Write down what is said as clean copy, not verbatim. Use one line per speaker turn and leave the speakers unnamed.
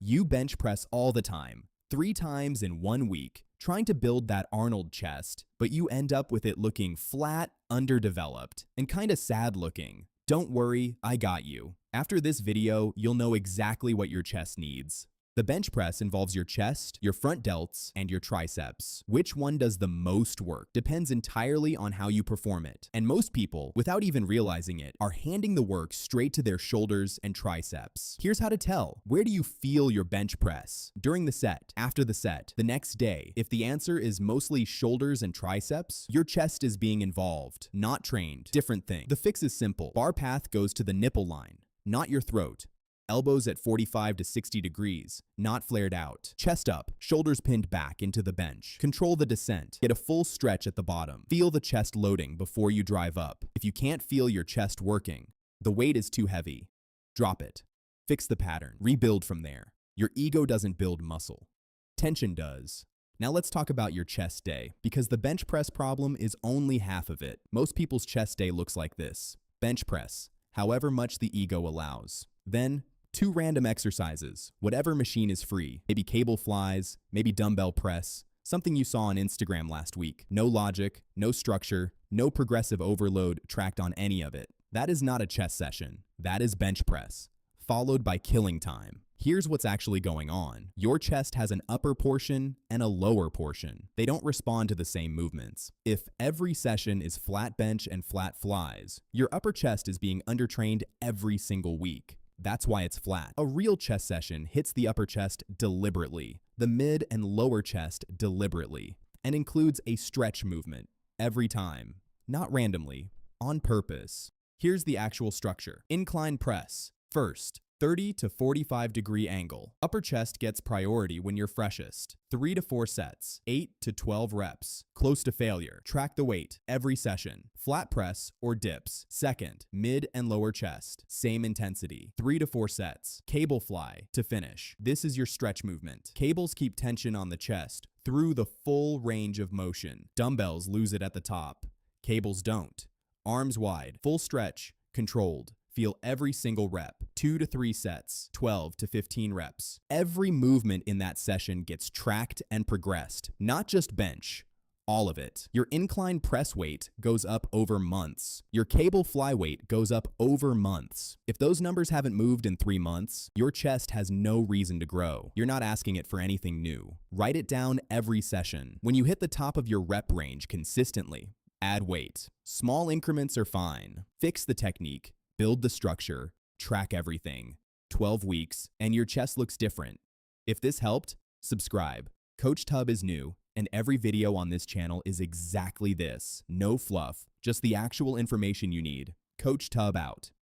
You bench press all the time, 3 times in 1 week, trying to build that Arnold chest, but you end up with it looking flat, underdeveloped, and kinda sad looking. Don't worry, I got you. After this video, you'll know exactly what your chest needs. The bench press involves your chest, your front delts, and your triceps. Which one does the most work depends entirely on how you perform it. And most people, without even realizing it, are handing the work straight to their shoulders and triceps. Here's how to tell. Where do you feel your bench press? During the set, after the set, the next day? If the answer is mostly shoulders and triceps, your chest is being involved, not trained. Different thing. The fix is simple. Bar path goes to the nipple line, not your throat. Elbows at 45 to 60 degrees, not flared out. Chest up, shoulders pinned back into the bench. Control the descent. Get a full stretch at the bottom. Feel the chest loading before you drive up. If you can't feel your chest working, the weight is too heavy, drop it. Fix the pattern. Rebuild from there. Your ego doesn't build muscle. Tension does. Now let's talk about your chest day, because the bench press problem is only half of it. Most people's chest day looks like this. Bench press, however much the ego allows. Then, 2 random exercises, whatever machine is free, maybe cable flies, maybe dumbbell press, something you saw on Instagram last week. No logic, no structure, no progressive overload tracked on any of it. That is not a chest session, that is bench press, followed by killing time. Here's what's actually going on. Your chest has an upper portion and a lower portion. They don't respond to the same movements. If every session is flat bench and flat flies, your upper chest is being undertrained every single week. That's why it's flat. A real chest session hits the upper chest deliberately, the mid and lower chest deliberately, and includes a stretch movement every time, not randomly, on purpose. Here's the actual structure. Incline press. First, 30 to 45 degree angle. Upper chest gets priority when you're freshest. 3 to 4 sets, 8 to 12 reps. Close to failure. Track the weight every session. Flat press or dips. Second, mid and lower chest. Same intensity. 3 to 4 sets. Cable fly to finish. This is your stretch movement. Cables keep tension on the chest through the full range of motion. Dumbbells lose it at the top. Cables don't. Arms wide. Full stretch. Controlled. Feel every single rep, 2 to 3 sets, 12 to 15 reps. Every movement in that session gets tracked and progressed, not just bench, all of it. Your incline press weight goes up over months. Your cable fly weight goes up over months. If those numbers haven't moved in 3 months, your chest has no reason to grow. You're not asking it for anything new. Write it down every session. When you hit the top of your rep range consistently, add weight. Small increments are fine. Fix the technique. Build the structure, track everything. 12 weeks, and your chest looks different. If this helped, subscribe. Coach Tub is new, and every video on this channel is exactly this. No fluff, just the actual information you need. Coach Tub out.